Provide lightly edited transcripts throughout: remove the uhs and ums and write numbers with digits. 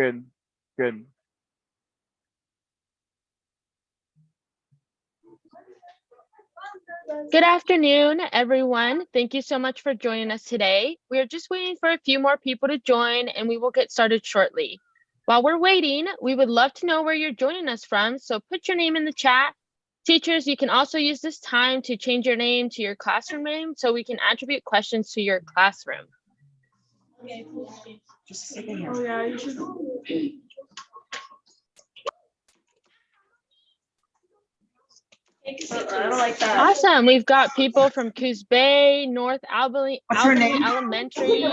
Good. Good. Good afternoon, everyone. Thank you so much for joining us today. We are just waiting for a few more people to join and we will get started shortly. While we're waiting, we would love to know where you're joining us from, so put your name in the chat. Teachers, you can also use this time to change your name to your classroom name so we can attribute questions to your classroom. Just a second here. Oh yeah, you should. I don't like that. Awesome. We've got people from Coos Bay, North Albany, What's her Albany name? Elementary,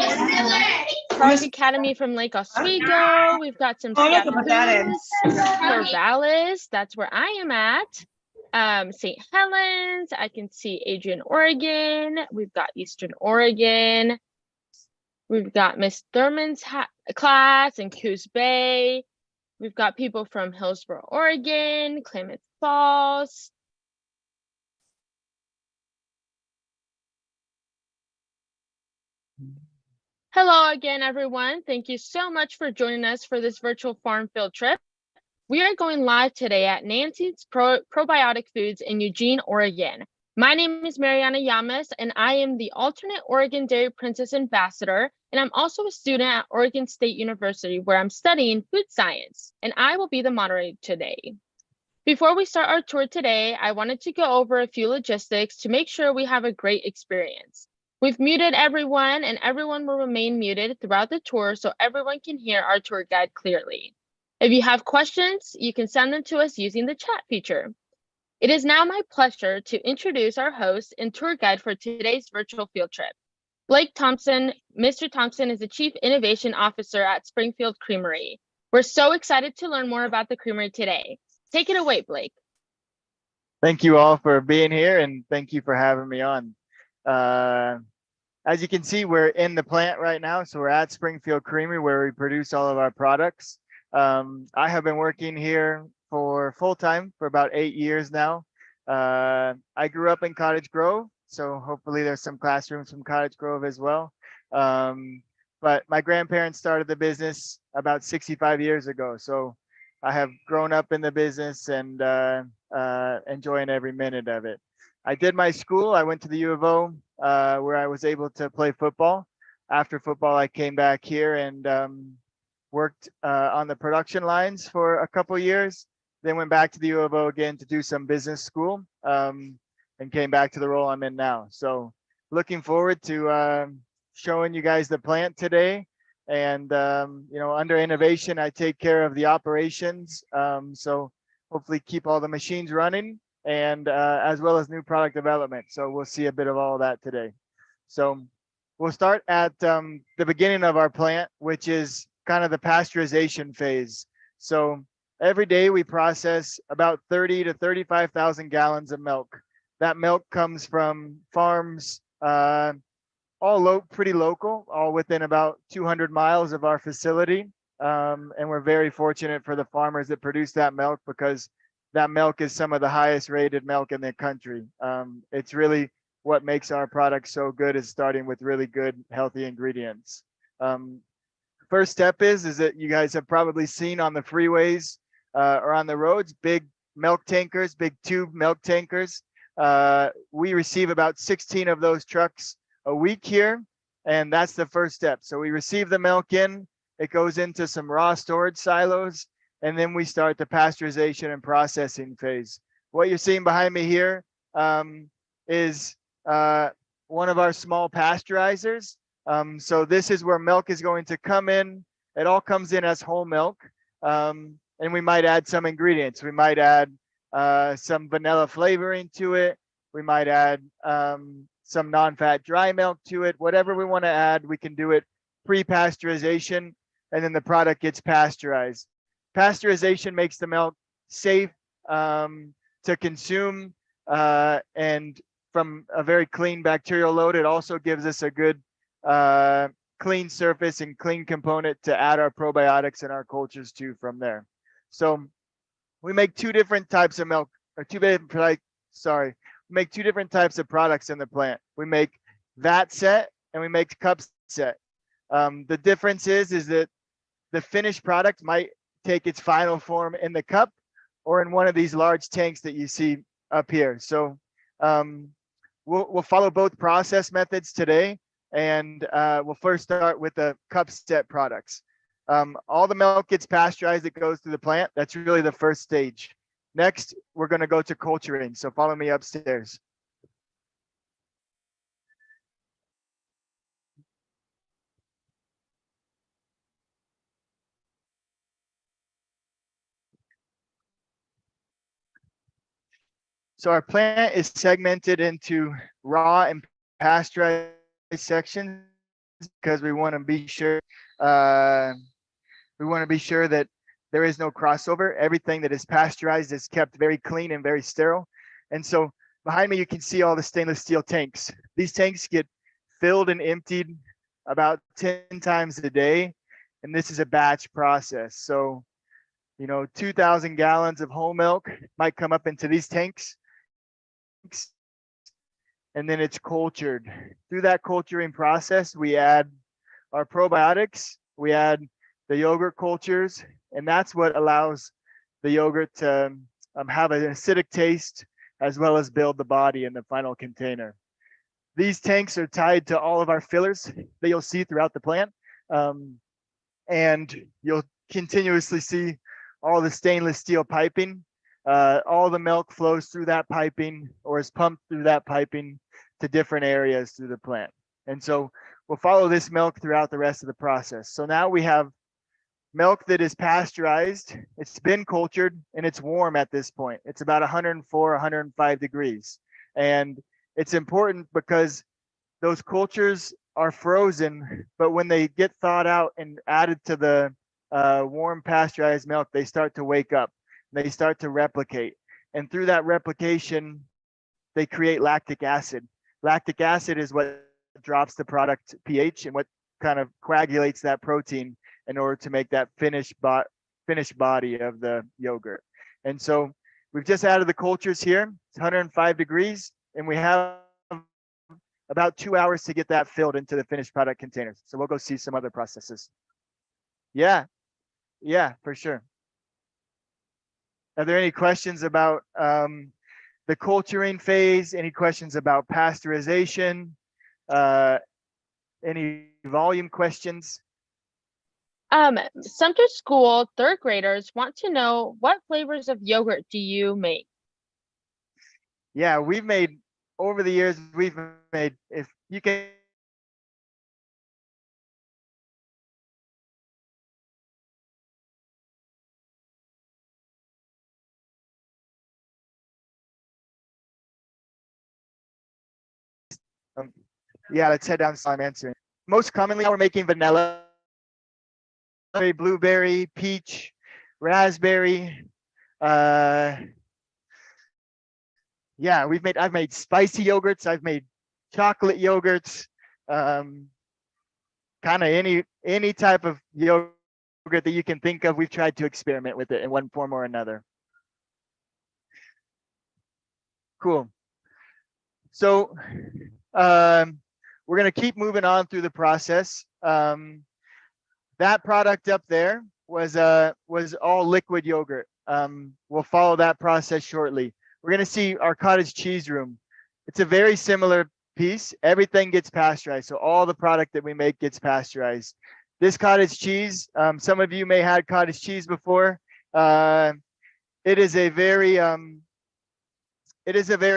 Park Academy from Lake Oswego. We've got some Oh, look, I put that in. Corvallis. That's where I am at. St. Helens. I can see Adrian, Oregon. We've got Eastern Oregon. We've got Miss Thurman's class in Coos Bay. We've got people from Hillsboro, Oregon, Klamath Falls. Hello again, everyone. Thank you so much for joining us for this virtual farm field trip. We are going live today at Nancy's Probiotic Foods in Eugene, Oregon. My name is Mariana Llamas, and I am the alternate Oregon Dairy Princess Ambassador, and I'm also a student at Oregon State University where I'm studying food science, and I will be the moderator today. Before we start our tour today, I wanted to go over a few logistics to make sure we have a great experience. We've muted everyone, and everyone will remain muted throughout the tour so everyone can hear our tour guide clearly. If you have questions, you can send them to us using the chat feature. It is now my pleasure to introduce our host and tour guide for today's virtual field trip. Blake Thompson. Mr. Thompson is the Chief Innovation Officer at Springfield Creamery. We're so excited to learn more about the creamery today. Take it away, Blake. Thank you all for being here, and thank you for having me on. As you can see, we're in the plant right now. So we're at Springfield Creamery where we produce all of our products. I have been working here for full-time for about 8 years now. I grew up in Cottage Grove, so hopefully there's some classrooms from Cottage Grove as well. But my grandparents started the business about 65 years ago. So I have grown up in the business and enjoying every minute of it. I did my school. I went to the U of O where I was able to play football. After football, I came back here and worked on the production lines for a couple years. Then went back to the U of O again to do some business school and came back to the role I'm in now. So looking forward to showing you guys the plant today. And, you know, under innovation, I take care of the operations. So hopefully keep all the machines running and as well as new product development. So we'll see a bit of all of that today. So we'll start at the beginning of our plant, which is kind of the pasteurization phase. So every day we process about 30 to 35,000 gallons of milk. That milk comes from farms all pretty local, all within about 200 miles of our facility. And we're very fortunate for the farmers that produce that milk because that milk is some of the highest rated milk in the country. It's really what makes our product so good is starting with really good, healthy ingredients. First step is that you guys have probably seen on the freeways or on the roads, big milk tankers, big tube milk tankers. We receive about 16 of those trucks a week here, and that's the first step. So we receive the milk in, it goes into some raw storage silos, and then we start the pasteurization and processing phase. What you're seeing behind me here is one of our small pasteurizers. So this is where milk is going to come in. It all comes in as whole milk, and we might add some ingredients. We might add some vanilla flavoring to it. We might add some non-fat dry milk to it. Whatever we want to add, we can do it pre-pasteurization, and then the product gets pasteurized. Pasteurization makes the milk safe to consume, and from a very clean bacterial load, it also gives us a good clean surface and clean component to add our probiotics and our cultures to from there. So we make two different types of milk, or we make two different types of products in the plant. We make vat set and we make cup set. The difference is that the finished product might take its final form in the cup or in one of these large tanks that you see up here. So we'll follow both process methods today, and we'll first start with the cup set products. All the milk gets pasteurized, it goes through the plant. That's really the first stage. Next, we're going to go to culturing. So follow me upstairs. So our plant is segmented into raw and pasteurized sections because we want to be sure that there is no crossover. Everything that is pasteurized is kept very clean and very sterile. And so behind me, you can see all the stainless steel tanks. These tanks get filled and emptied about 10 times a day. And this is a batch process. So, 2,000 gallons of whole milk might come up into these tanks, and then it's cultured. Through that culturing process, we add our probiotics, we add the yogurt cultures, and that's what allows the yogurt to have an acidic taste as well as build the body in the final container. These tanks are tied to all of our fillers that you'll see throughout the plant. And you'll continuously see all the stainless steel piping. All the milk flows through that piping or is pumped through that piping to different areas through the plant. And so we'll follow this milk throughout the rest of the process. So now we have milk that is pasteurized, it's been cultured, and it's warm at this point. It's about 104, 105 degrees. And it's important because those cultures are frozen, but when they get thawed out and added to the warm pasteurized milk, they start to wake up. They start to replicate. And through that replication, they create lactic acid. Lactic acid is what drops the product pH and what kind of coagulates that protein in order to make that finished body of the yogurt. And so we've just added the cultures here. It's 105 degrees, and we have about 2 hours to get that filled into the finished product containers. So we'll go see some other processes. Yeah, for sure. Are there any questions about the culturing phase? Any questions about pasteurization? Any volume questions? Sumter School third graders want to know, what flavors of yogurt do you make? Yeah, we've made, over the years, if you can yeah, let's head down. I'm answering. Most commonly, we're making vanilla, blueberry, peach, raspberry. Yeah, I've made spicy yogurts. I've made chocolate yogurts. Kind of any type of yogurt that you can think of. We've tried to experiment with it in one form or another. Cool. So we're going to keep moving on through the process. That product up there was all liquid yogurt. We'll follow that process shortly. We're going to see our cottage cheese room. It's a very similar piece. Everything gets pasteurized. So all the product that we make gets pasteurized. This cottage cheese, some of you may have had cottage cheese before. It is a very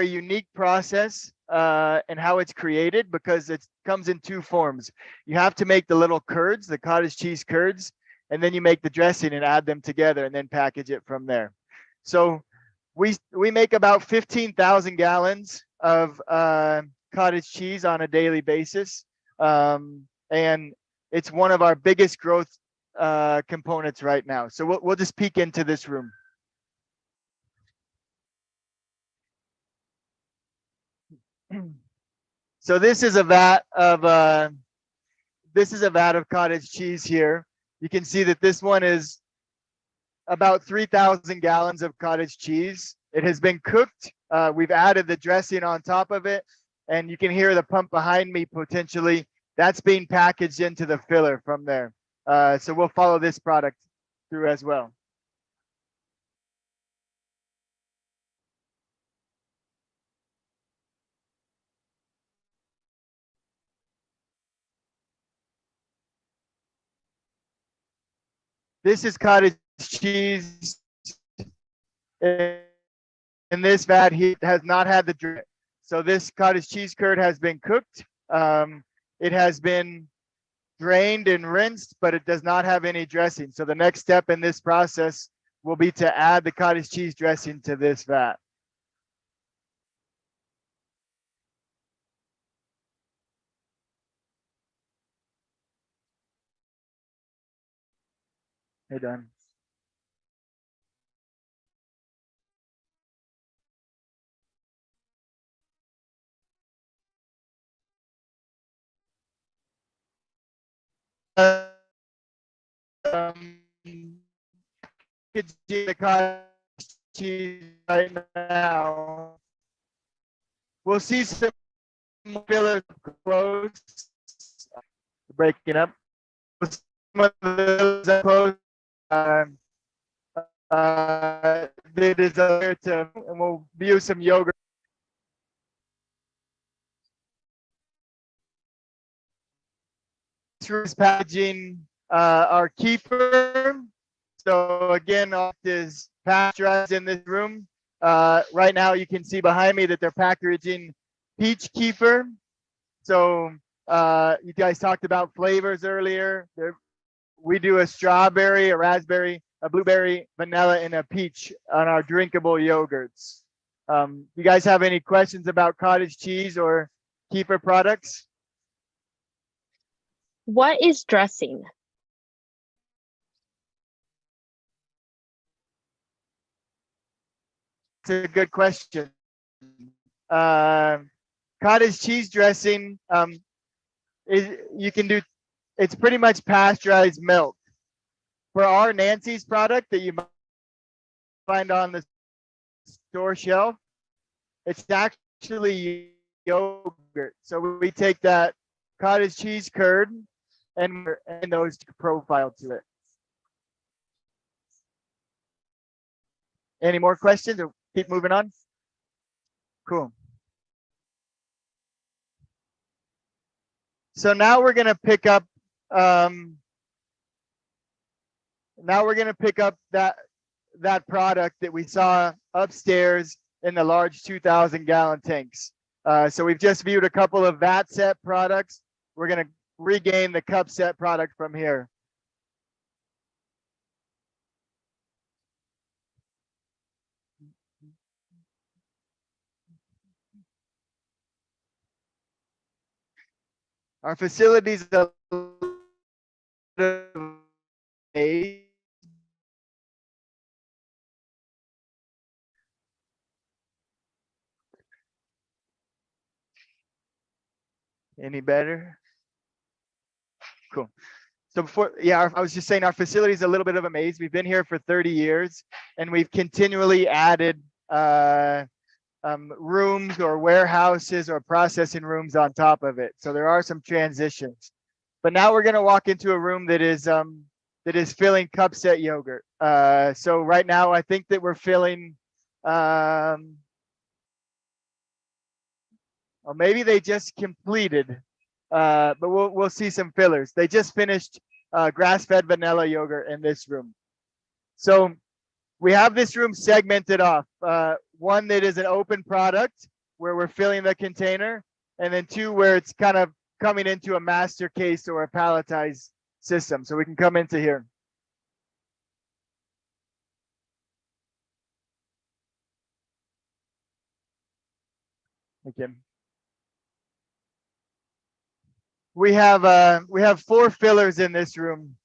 unique process and how it's created, because it comes in two forms. You have to make the little curds, the cottage cheese curds, and then you make the dressing and add them together and then package it from there. So we make about 15,000 gallons of cottage cheese on a daily basis. And it's one of our biggest growth components right now. So we'll just peek into this room. So this is a vat of cottage cheese here. You can see that this one is about 3,000 gallons of cottage cheese. It has been cooked. We've added the dressing on top of it, and you can hear the pump behind me potentially. That's being packaged into the filler from there. So we'll follow this product through as well. This is cottage cheese. In this vat, he has not had the drip. So this cottage cheese curd has been cooked. It has been drained and rinsed, but it does not have any dressing. So the next step in this process will be to add the cottage cheese dressing to this vat. Hey, done. The cottage cheese right now. We'll see some fillers close, breaking up. Some of those are close. They desire to, and we'll view some yogurt. Is packaging our keeper. So again, all is pasteurized in this room. Right now, you can see behind me that they're packaging peach keeper. So you guys talked about flavors earlier. We do a strawberry, a raspberry, a blueberry, vanilla, and a peach on our drinkable yogurts. You guys have any questions about cottage cheese or keeper products? What is dressing? It's a good question. Cottage cheese dressing is you can do. It's pretty much pasteurized milk. For our Nancy's product that you find on the store shelf, it's actually yogurt. So we take that cottage cheese curd and those profile to it. Any more questions or keep moving on? Cool. So now we're gonna pick up that product that we saw upstairs in the large 2,000 gallon tanks. So we've just viewed a couple of vat set products. We're gonna regain the cup set product from here. Our facilities any better? Cool. So before, yeah, I was just saying our facility is a little bit of a maze. We've been here for 30 years and we've continually added rooms or warehouses or processing rooms on top of it. So there are some transitions. But now we're gonna walk into a room that is filling cup set yogurt. So right now I think that we're filling, or maybe they just completed, but we'll see some fillers. They just finished grass-fed vanilla yogurt in this room. So we have this room segmented off. One that is an open product where we're filling the container, and then two where it's kind of coming into a master case or a palletized system. So we can come into here. Okay. We have 4 fillers in this room.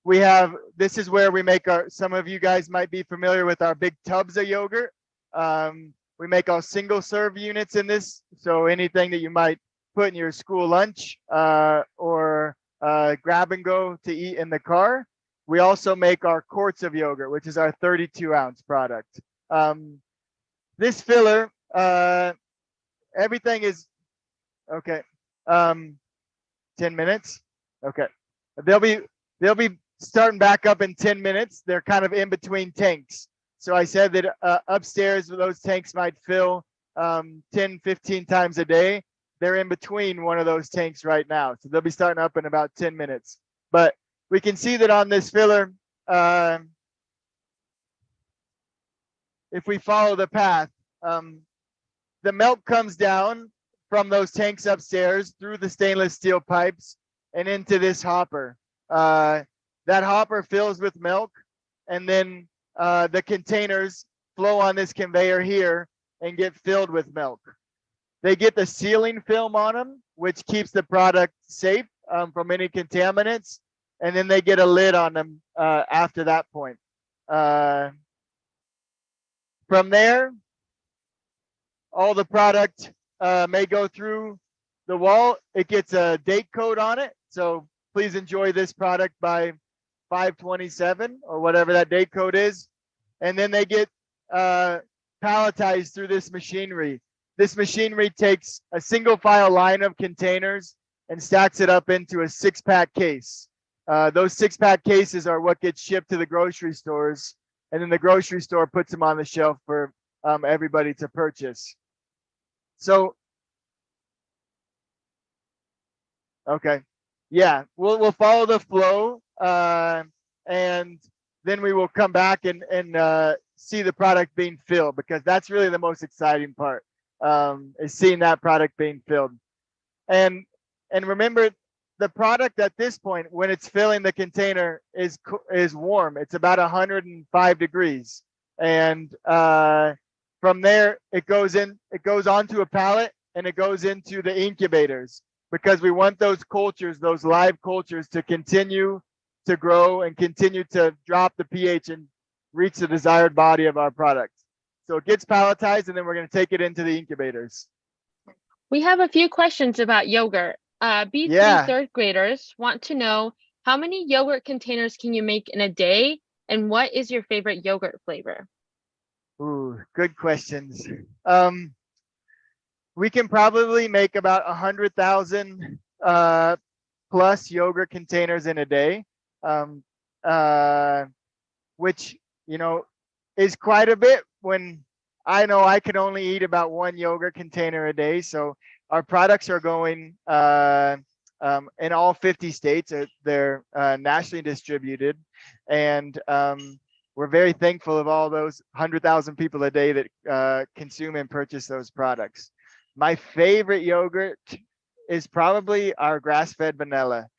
This is where we make some of you guys might be familiar with our big tubs of yogurt. We make our single serve units in this. So anything that you might put in your school lunch or grab and go to eat in the car. We also make our quarts of yogurt, which is our 32-ounce product. This filler, everything is okay. 10 minutes. Okay. They'll be starting back up in 10 minutes. They're kind of in between tanks. So I said that upstairs those tanks might fill 10, 15 times a day. They're in between one of those tanks right now. So they'll be starting up in about 10 minutes. But we can see that on this filler, if we follow the path, the milk comes down from those tanks upstairs through the stainless steel pipes and into this hopper. That hopper fills with milk, and then the containers flow on this conveyor here and get filled with milk. They get the sealing film on them, which keeps the product safe from any contaminants, and then they get a lid on them after that point. From there, all the product may go through the wall. It gets a date code on it, so please enjoy this product by 5/27 or whatever that date code is. And then they get palletized through this machinery. This machinery takes a single file line of containers and stacks it up into a 6-pack case. Those 6-pack cases are what gets shipped to the grocery stores, and then the grocery store puts them on the shelf for everybody to purchase. So, okay, yeah, we'll follow the flow, and then we will come back and see the product being filled, because that's really the most exciting part, is seeing that product being filled. And remember, the product at this point, when it's filling the container, is warm. It's about 105 degrees, and from there it goes onto a pallet, and it goes into the incubators, because we want those cultures, those live cultures, to continue to grow and continue to drop the pH and reach the desired body of our product. So it gets palletized, and then we're going to take it into the incubators. We have a few questions about yogurt. B3 Yeah. third graders want to know, how many yogurt containers can you make in a day, and what is your favorite yogurt flavor? Ooh, good questions. We can probably make about 100,000 plus yogurt containers in a day, which, you know, is quite a bit when I know I can only eat about 1 yogurt container a day. So our products are going in all 50 states. They're nationally distributed, and we're very thankful of all those 100,000 people a day that consume and purchase those products. My favorite yogurt is probably our grass-fed vanilla.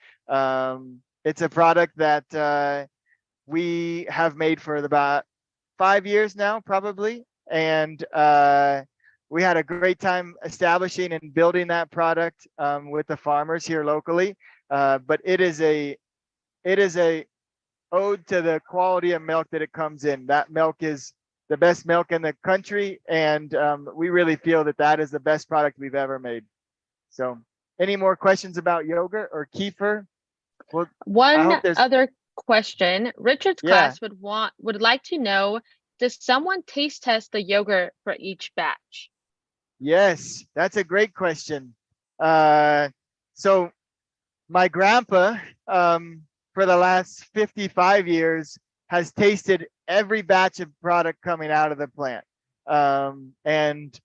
It's a product that we have made for about 5 years now, probably, and we had a great time establishing and building that product with the farmers here locally. But it is a ode to the quality of milk that it comes in. That milk is the best milk in the country, and we really feel that that is the best product we've ever made. So, any more questions about yogurt or kefir? Well, One other question: Richard's Yeah. class would like to know, does someone taste test the yogurt for each batch? Yes, that's a great question. So my grandpa, for the last 55 years, has tasted every batch of product coming out of the plant. And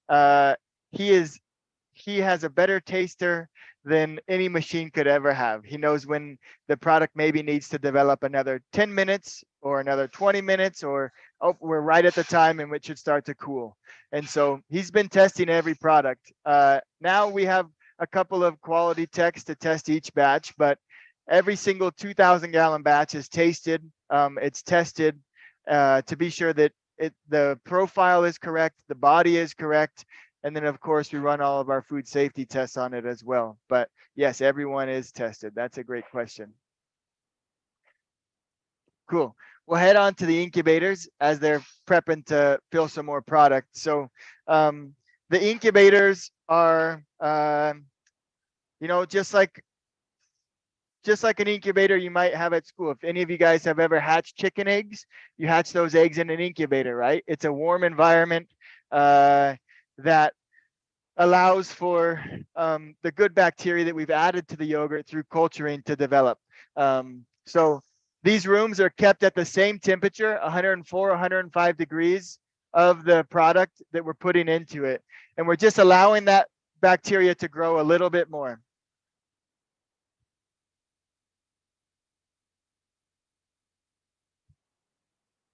he has a better taster than any machine could ever have. He knows when the product maybe needs to develop another 10 minutes or another 20 minutes, or we're right at the time in which it starts to cool. And so he's been testing every product. Now we have a couple of quality techs to test each batch, but every single 2,000 gallon batch is tasted. It's tested to be sure that the profile is correct, the body is correct, and then of course we run all of our food safety tests on it as well. But yes, everyone is tested. That's a great question. Cool. We'll head on to the incubators as they're prepping to fill some more product. So the incubators are, just like an incubator you might have at school. If any of you guys have ever hatched chicken eggs, you hatch those eggs in an incubator, right? It's a warm environment that allows for the good bacteria that we've added to the yogurt through culturing to develop. So these rooms are kept at the same temperature, 104, 105 degrees of the product that we're putting into it. And we're just allowing that bacteria to grow a little bit more.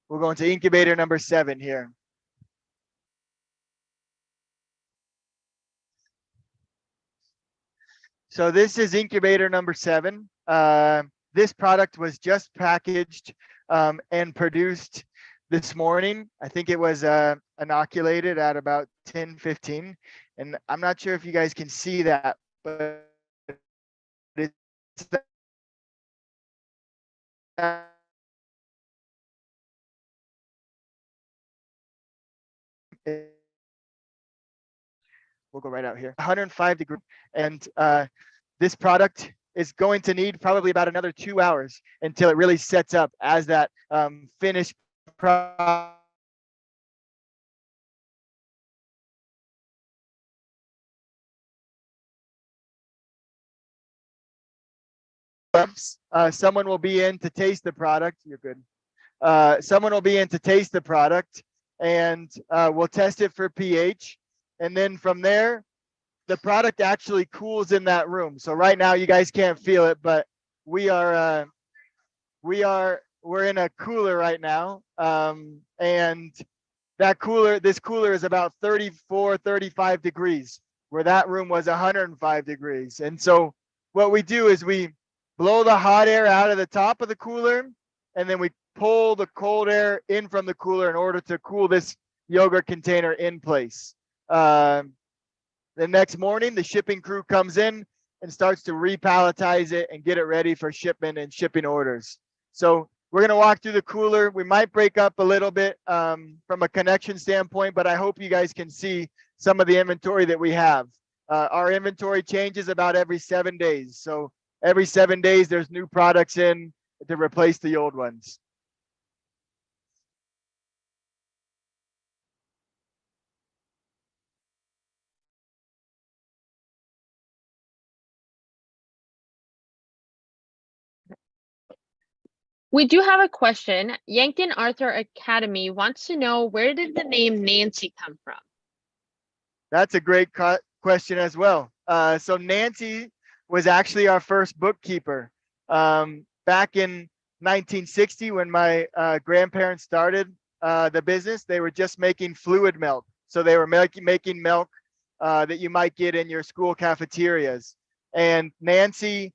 We'll go into incubator number 7 here. So this is incubator number 7. This product was just packaged and produced this morning. I think it was inoculated at about 10:15, and I'm not sure if you guys can see that, but it's we'll go right out here, 105 degrees, and this product is going to need probably about another 2 hours until it really sets up as that finished product. Someone will be in to taste the product. You're good. Someone will be in to taste the product, and we'll test it for pH. And then from there, the product actually cools in that room. So right now, you guys can't feel it, but we're in a cooler right now, and this cooler is about 34, 35 degrees, where that room was 105 degrees. And so what we do is we blow the hot air out of the top of the cooler, and then we pull the cold air in from the cooler in order to cool this yogurt container in place. The next morning, the shipping crew comes in and starts to repalletize it and get it ready for shipment and shipping orders. So we're going to walk through the cooler. We might break up a little bit from a connection standpoint, but I hope you guys can see some of the inventory that we have. Our inventory changes about every 7 days. So every 7 days, there's new products in to replace the old ones. We do have a question. Yankton Arthur Academy wants to know, where did the name Nancy come from? That's a great question as well. So Nancy was actually our first bookkeeper. Back in 1960, when my grandparents started the business, they were just making fluid milk. So they were making milk that you might get in your school cafeterias. And Nancy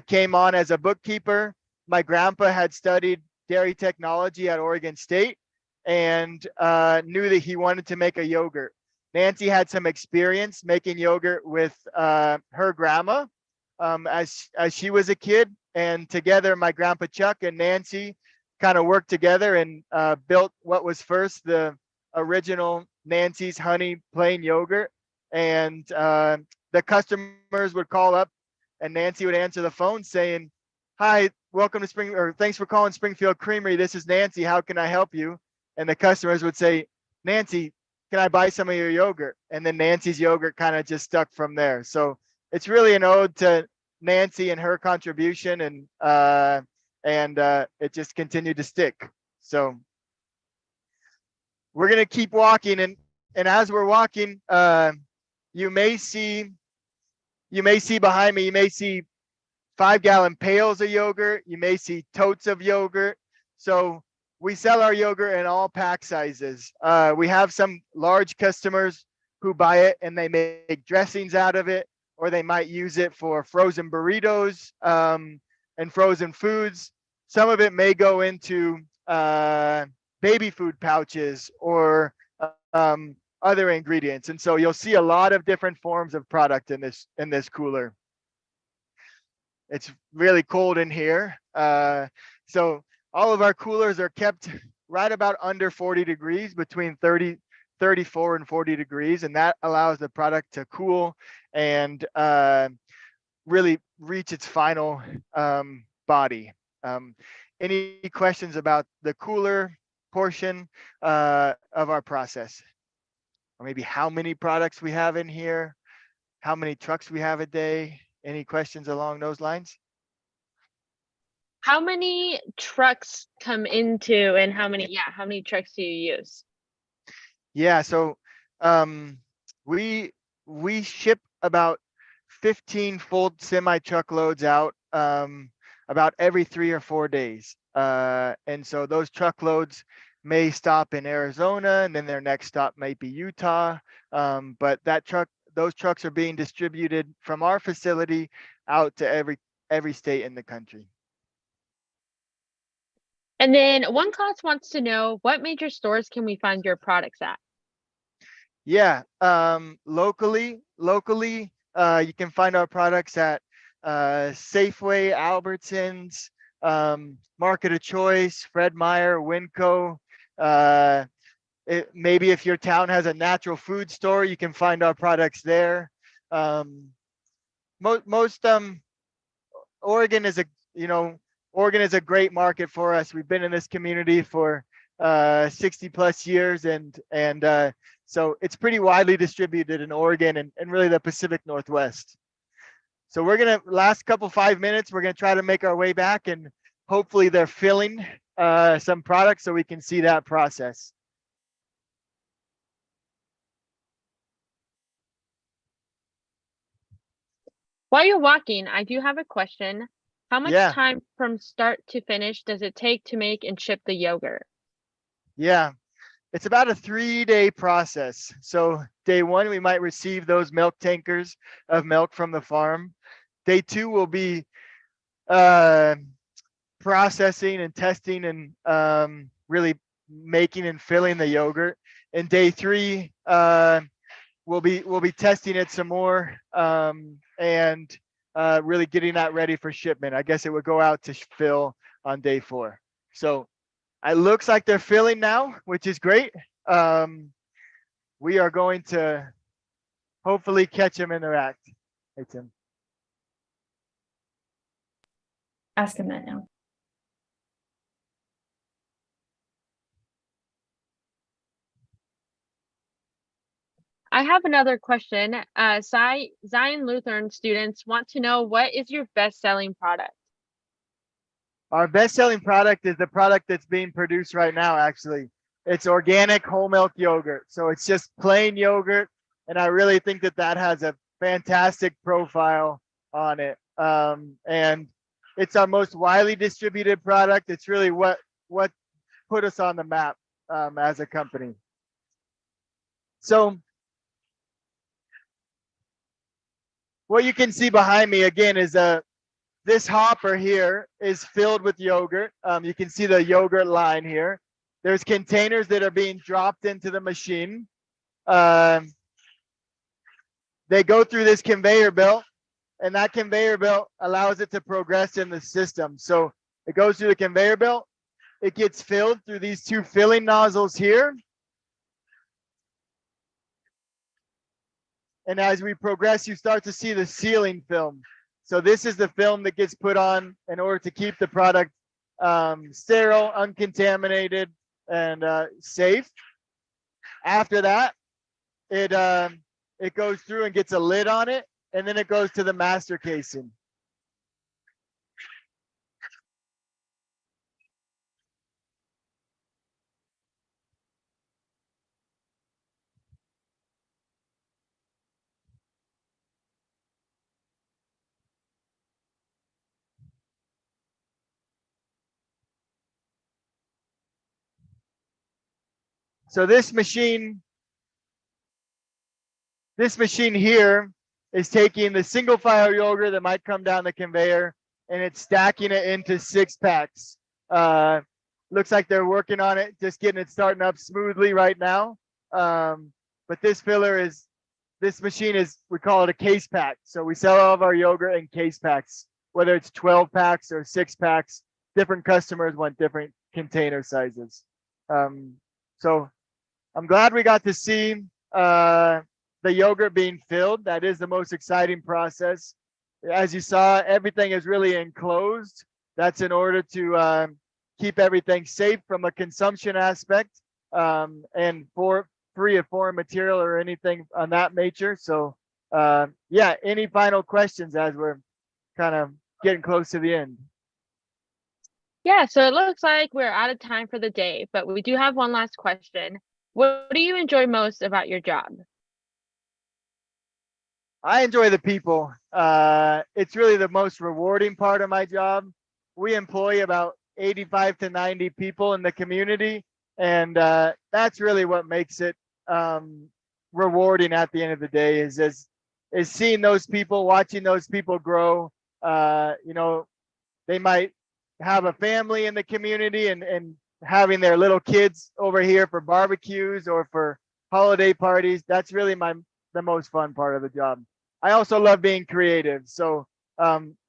came on as a bookkeeper. My grandpa had studied dairy technology at Oregon State and knew that he wanted to make a yogurt. Nancy had some experience making yogurt with her grandma as she was a kid. And together, my grandpa Chuck and Nancy kind of worked together and built what was first the original Nancy's Honey Plain Yogurt. And the customers would call up and Nancy would answer the phone saying, "Hi, welcome to or thanks for calling Springfield Creamery. This is Nancy. How can I help you?" And the customers would say, "Nancy, can I buy some of your yogurt?" And then Nancy's yogurt kind of just stuck from there. So it's really an ode to Nancy and her contribution, and it just continued to stick. So we're gonna keep walking, and as we're walking, you may see behind me, you may see 5-gallon pails of yogurt. You may see totes of yogurt. So we sell our yogurt in all pack sizes. We have some large customers who buy it and they make dressings out of it, or they might use it for frozen burritos and frozen foods. Some of it may go into baby food pouches or other ingredients. And so you'll see a lot of different forms of product in this cooler. It's really cold in here. So all of our coolers are kept right about under 40 degrees, between 34 and 40 degrees. And that allows the product to cool and really reach its final body. Any questions about the cooler portion of our process? Or maybe how many products we have in here, how many trucks we have a day? Any questions along those lines? How many trucks come into and how many trucks do you use? Yeah, so um, we we ship about 15 full semi truckloads out about every 3 or 4 days. And so those truckloads may stop in Arizona and then their next stop might be Utah. But those trucks are being distributed from our facility out to every state in the country. And then one class wants to know what major stores can we find your products at? Yeah, locally, you can find our products at Safeway, Albertsons, Market of Choice, Fred Meyer, Winco. Uh, Maybe if your town has a natural food store, you can find our products there. Um, most Oregon is a you know Oregon is a great market for us. We've been in this community for 60 plus years, and so it's pretty widely distributed in Oregon and really the Pacific Northwest. So we're gonna last couple 5 minutes. We're gonna try to make our way back, and hopefully they're filling some products so we can see that process. While you're walking, I do have a question. How much Yeah, time from start to finish does it take to make and ship the yogurt? yeah. It's about a 3-day process. So day one, we might receive those milk tankers of milk from the farm. Day two will be uh, processing and testing and really making and filling the yogurt. And day three, we'll be testing it some more and really getting that ready for shipment. I guess it would go out to fill on day four. So it looks like they're filling now, which is great. Um, we are going to hopefully catch them in their act. Hey, Tim. Ask him that now. I have another question. Zion Lutheran students want to know what is your best-selling product? Our best-selling product is the product that's being produced right now, actually. It's organic whole milk yogurt. So it's just plain yogurt. And I really think that that has a fantastic profile on it. And it's our most widely distributed product. It's really what put us on the map as a company. So what you can see behind me again is this hopper here is filled with yogurt. You can see the yogurt line here. There's containers that are being dropped into the machine. They go through this conveyor belt, and that conveyor belt allows it to progress in the system. So it goes through the conveyor belt. It gets filled through these two filling nozzles here. And as we progress, you start to see the sealing film. So this is the film that gets put on in order to keep the product sterile, uncontaminated, and safe. After that, it goes through and gets a lid on it, and then it goes to the master casing. So this machine here is taking the single file yogurt that might come down the conveyor, and it's stacking it into 6-packs. Looks like they're working on it, just getting it starting up smoothly right now. But this machine is, we call it a case pack. So we sell all of our yogurt in case packs, whether it's 12 packs or 6-packs. Different customers want different container sizes. So I'm glad we got to see the yogurt being filled. That is the most exciting process. As you saw, everything is really enclosed. That's in order to keep everything safe from a consumption aspect and free of foreign material or anything on that nature. So yeah, any final questions as we're kind of getting close to the end? Yeah, so it looks like we're out of time for the day, but we do have one last question. What do you enjoy most about your job? I enjoy the people. It's really the most rewarding part of my job. We employ about 85 to 90 people in the community, and that's really what makes it rewarding at the end of the day. Is seeing those people, watching those people grow. You know, they might have a family in the community and having their little kids over here for barbecues or for holiday parties. That's really the most fun part of the job. I also love being creative. So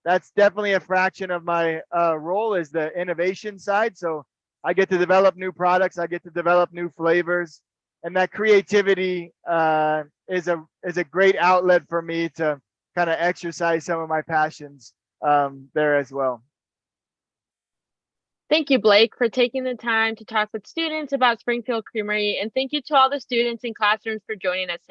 that's definitely a fraction of my role is the innovation side. So I get to develop new products. I get to develop new flavors, and that creativity is a great outlet for me to kind of exercise some of my passions there as well. Thank you, Blake, for taking the time to talk with students about Springfield Creamery, and thank you to all the students in classrooms for joining us